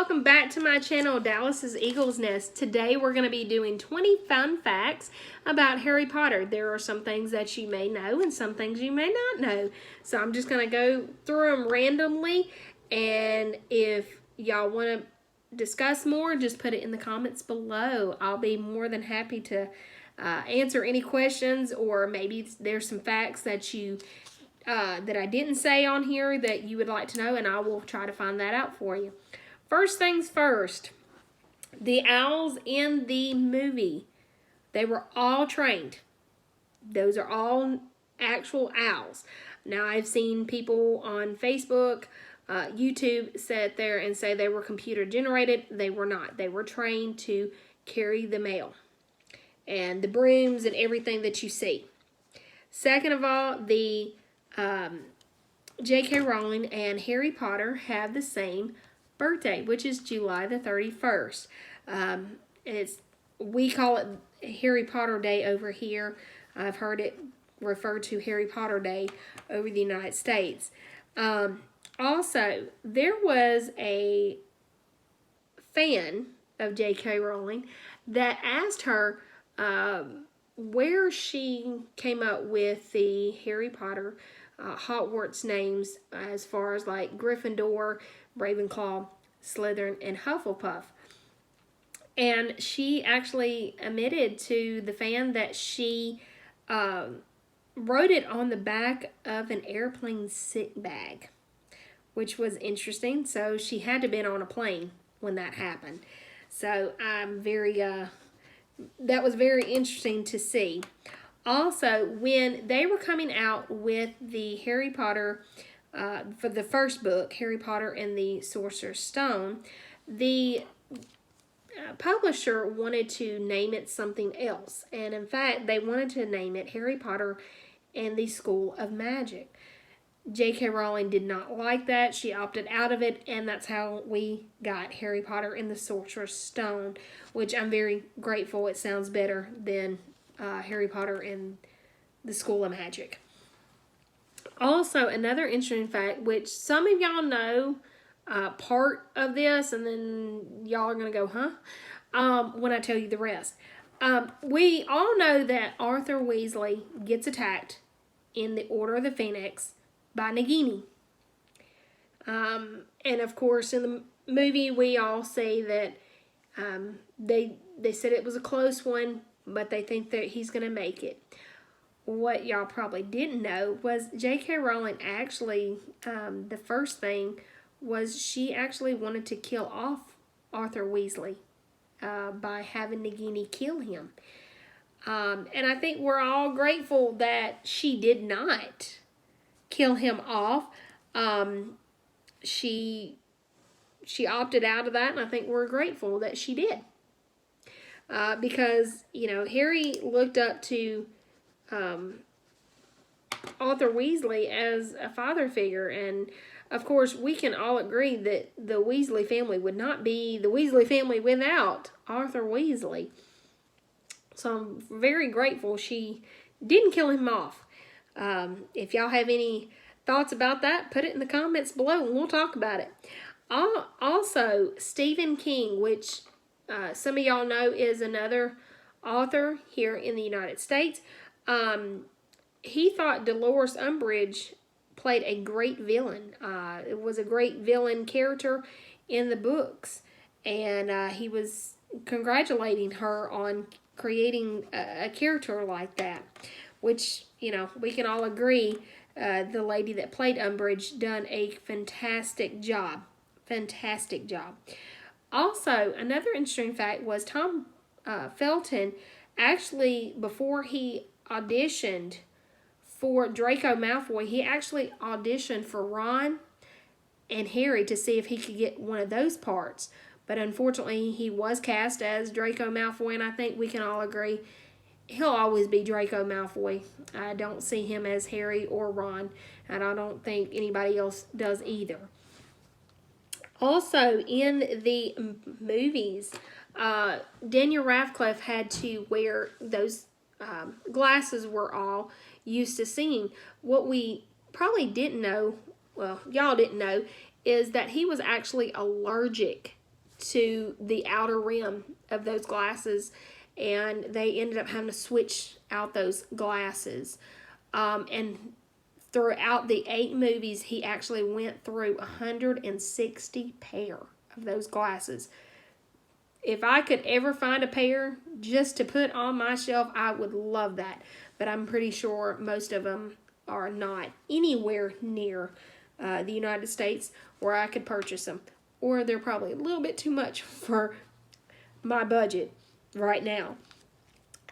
welcome back to my channel, Dallas's Eagle's Nest. Today we're going to be doing 20 fun facts about Harry Potter. There are some things that you may know and some things you may not know. So I'm just going to go through them randomly, and if y'all want to discuss more, just put it in the comments below. I'll be more than happy to answer any questions, or maybe there's some facts that you that I didn't say on here that you would like to know, and I will try to find that out for you. First things first, the owls in the movie, they were all trained. Those are all actual owls. Now, I've seen people on Facebook, YouTube sit there and say they were computer generated. They were not. They were trained to carry the mail and the brooms and everything that you see. Second of all, the J.K. Rowling and Harry Potter have the same birthday, which is July the 31st. We call it Harry Potter Day over here. I've heard it referred to Harry Potter Day over the United States. Also, there was a fan of J.K. Rowling that asked her where she came up with the Harry Potter Hogwarts names, as far as like Gryffindor, Ravenclaw, Slytherin, and Hufflepuff. And she actually admitted to the fan that she wrote it on the back of an airplane sick bag, which was interesting. So she had to have been on a plane when that happened. So I'm that was very interesting to see. Also, when they were coming out with the Harry Potter, for the first book, Harry Potter and the Sorcerer's Stone, the publisher wanted to name it something else. And in fact, they wanted to name it Harry Potter and the School of Magic. J.K. Rowling did not like that. She opted out of it, and that's how we got Harry Potter and the Sorcerer's Stone, which I'm very grateful. It sounds better than Harry Potter and the School of Magic. Also, another interesting fact, which some of y'all know part of this, and then y'all are going to go, huh? When I tell you the rest. We all know that Arthur Weasley gets attacked in the Order of the Phoenix by Nagini. And of course, in the movie, we all say that they said it was a close one, but they think that he's going to make it. What y'all probably didn't know was J.K. Rowling actually, the first thing was she actually wanted to kill off Arthur Weasley by having Nagini kill him. And I think we're all grateful that she did not kill him off. She opted out of that, and I think we're grateful that she did. Because, you know, Harry looked up to Arthur Weasley as a father figure, and of course we can all agree that the Weasley family would not be the Weasley family without Arthur Weasley. So I'm very grateful she didn't kill him off. If y'all have any thoughts about that, put it in the comments below and we'll talk about it. Also, Stephen King, which some of y'all know is another author here in the United States. He thought Dolores Umbridge played a great villain. It was a great villain character in the books. And he was congratulating her on creating a character like that. Which, you know, we can all agree the lady that played Umbridge done a fantastic job. Fantastic job. Also, another interesting fact was Tom Felton actually, before he auditioned for Draco Malfoy, he actually auditioned for Ron and Harry to see if he could get one of those parts. But unfortunately, he was cast as Draco Malfoy, and I think we can all agree he'll always be Draco Malfoy. I don't see him as Harry or Ron, and I don't think anybody else does either. Also, in the movies, Daniel Radcliffe had to wear those glasses we're all used to seeing. What we probably didn't know, well, y'all didn't know, is that he was actually allergic to the outer rim of those glasses, and they ended up having to switch out those glasses. And throughout the 8 movies, he actually went through 160 pair of those glasses. If I could ever find a pair just to put on my shelf, I would love that. But I'm pretty sure most of them are not anywhere near the United States where I could purchase them. Or they're probably a little bit too much for my budget right now.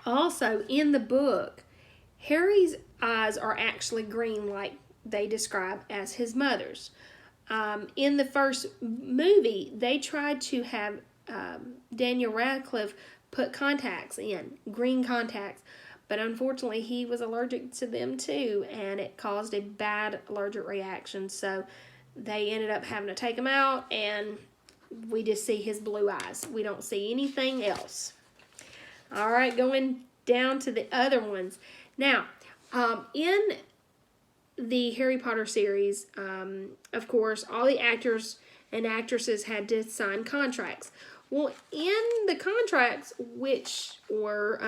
Also, in the book, Harry's eyes are actually green like they describe as his mother's. In the first movie, they tried to have Daniel Radcliffe put contacts in, green contacts, but unfortunately he was allergic to them too, and it caused a bad allergic reaction, so they ended up having to take them out, and we just see his blue eyes. We don't see anything else. All right, going down to the other ones. Now, in the Harry Potter series, of course, all the actors and actresses had to sign contracts. Well, in the contracts, which were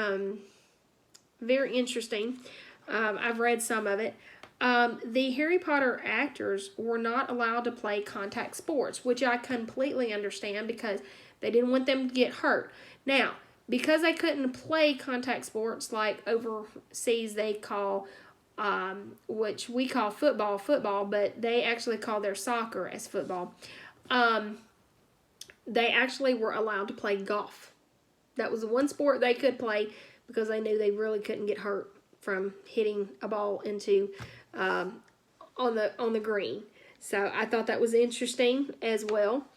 very interesting, I've read some of it, the Harry Potter actors were not allowed to play contact sports, which I completely understand because they didn't want them to get hurt. Now, because they couldn't play contact sports like overseas they call, which we call football, but they actually call their soccer as football. They actually were allowed to play golf. That was the one sport they could play because they knew they really couldn't get hurt from hitting a ball into on the green. So I thought that was interesting as well.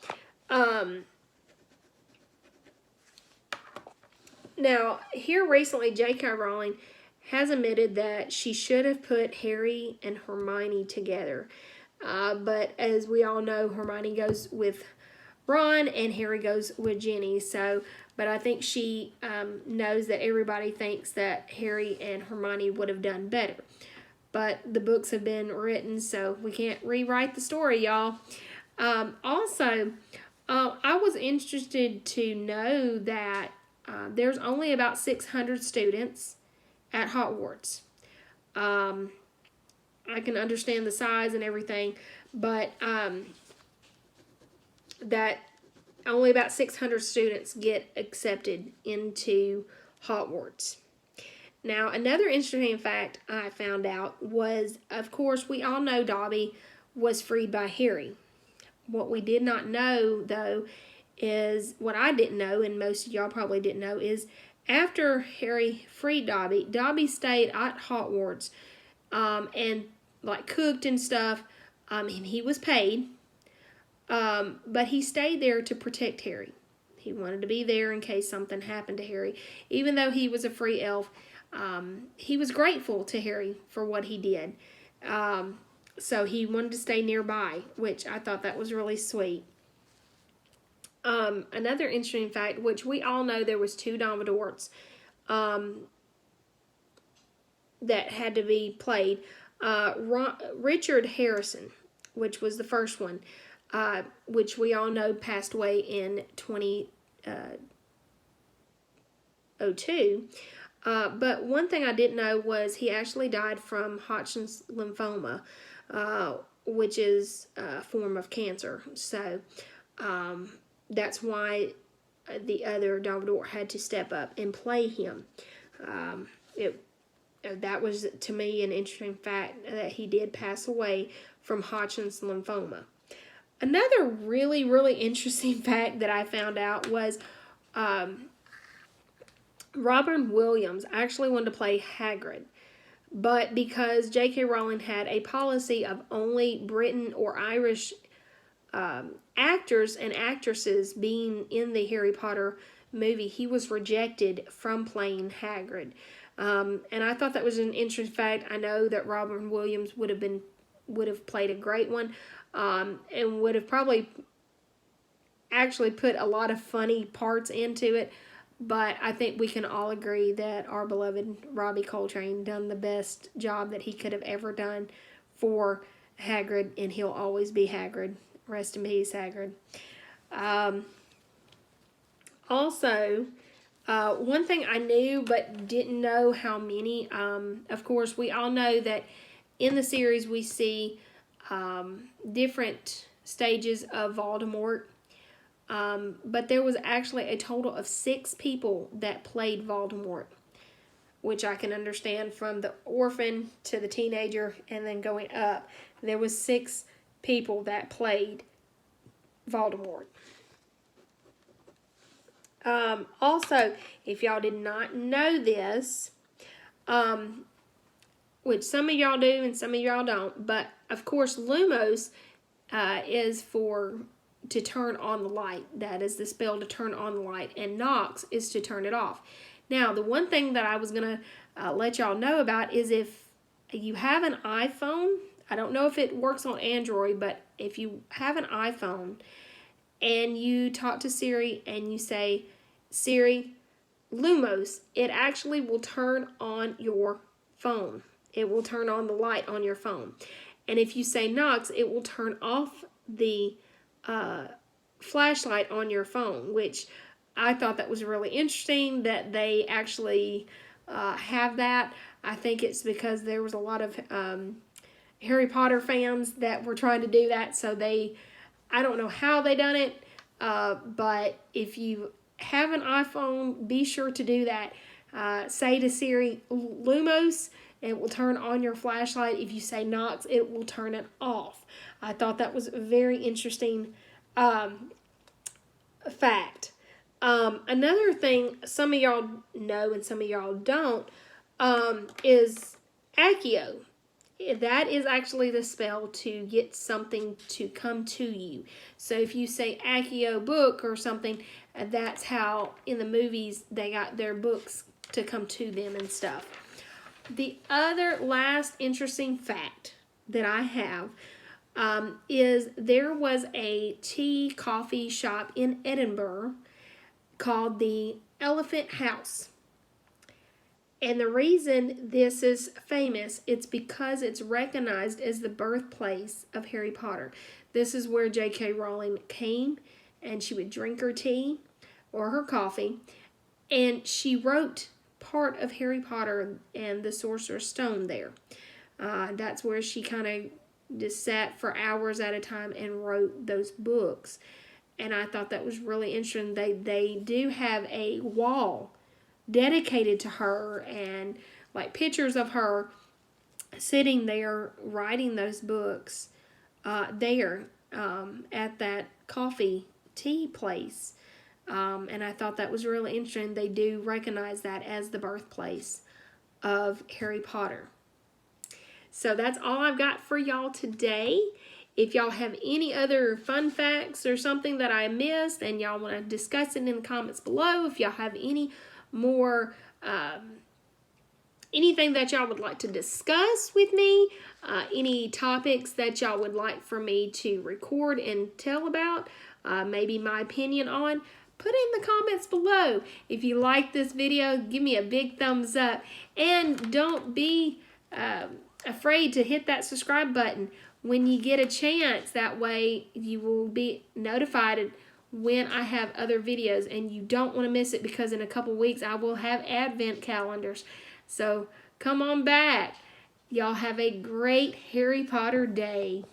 Now, here recently, J.K. Rowling has admitted that she should have put Harry and Hermione together. But as we all know, Hermione goes with Ron and Harry goes with Ginny. But I think she knows that everybody thinks that Harry and Hermione would have done better. But the books have been written, so we can't rewrite the story, y'all. Also, I was interested to know that there's only about 600 students at Hogwarts. I can understand the size and everything, but that only about 600 students get accepted into Hogwarts. Now, another interesting fact I found out was, of course, we all know Dobby was freed by Harry. What we did not know, though, is what I didn't know, and most of y'all probably didn't know, is after Harry freed Dobby, Dobby stayed at Hogwarts and cooked and stuff, and he was paid. But he stayed there to protect Harry. He wanted to be there in case something happened to Harry. Even though he was a free elf, he was grateful to Harry for what he did. So he wanted to stay nearby, which I thought that was really sweet. Another interesting fact, which we all know there was 2 Dumbledores that had to be played. Richard Harrison, which was the first one, which we all know passed away in 2002. But one thing I didn't know was he actually died from Hodgkin's lymphoma, which is a form of cancer. So that's why the other Dumbledore had to step up and play him. That was, to me, an interesting fact that he did pass away from Hodgkin's lymphoma. Another really, really interesting fact that I found out was Robin Williams actually wanted to play Hagrid. But because J.K. Rowling had a policy of only Britain or Irish actors and actresses being in the Harry Potter movie, he was rejected from playing Hagrid. And I thought that was an interesting fact. I know that Robin Williams would have played a great one, and would have probably actually put a lot of funny parts into it. But I think we can all agree that our beloved Robbie Coltrane done the best job that he could have ever done for Hagrid, and he'll always be Hagrid. Rest in peace, Hagrid. Also, one thing I knew but didn't know how many, of course, we all know that in the series we see different stages of Voldemort. But there was actually a total of 6 people that played Voldemort, which I can understand from the orphan to the teenager and then going up. There was 6 people that played Voldemort. Also, if y'all did not know this, which some of y'all do and some of y'all don't, but of course Lumos is to turn on the light. That is the spell to turn on the light, and Nox is to turn it off. Now, the one thing that I was going to let y'all know about is if you have an iPhone, I don't know if it works on Android, but if you have an iPhone and you talk to Siri and you say, Siri, Lumos, it actually will turn on your phone. It will turn on the light on your phone. And if you say Nox, it will turn off the flashlight on your phone, which I thought that was really interesting that they actually have that. I think it's because there was a lot of Harry Potter fans that were trying to do that, so I don't know how they done it, but if you have an iPhone, be sure to do that. Say to Siri, Lumos, it will turn on your flashlight. If you say Nox, it will turn it off. I thought that was a very interesting fact. Another thing some of y'all know and some of y'all don't is Accio. That is actually the spell to get something to come to you. So if you say Accio book or something, that's how in the movies they got their books to come to them and stuff. The other last interesting fact that I have is there was a tea coffee shop in Edinburgh called the Elephant House. And the reason this is famous, it's because it's recognized as the birthplace of Harry Potter. This is where J.K. Rowling came, and she would drink her tea or her coffee, and she wrote part of Harry Potter and the Sorcerer's Stone there. That's where she kind of just sat for hours at a time and wrote those books. And I thought that was really interesting. They do have a wall dedicated to her and like pictures of her sitting there writing those books there at that coffee tea place. And I thought that was really interesting. They do recognize that as the birthplace of Harry Potter. So that's all I've got for y'all today. If y'all have any other fun facts or something that I missed and y'all want to discuss it in the comments below, if y'all have any more anything that y'all would like to discuss with me, any topics that y'all would like for me to record and tell about, maybe my opinion on, put it in the comments below. If you like this video, give me a big thumbs up, and don't be afraid to hit that subscribe button when you get a chance. That way you will be notified when I have other videos, and you don't want to miss it, because in a couple weeks I will have advent calendars. So come on back. Y'all have a great Harry Potter day.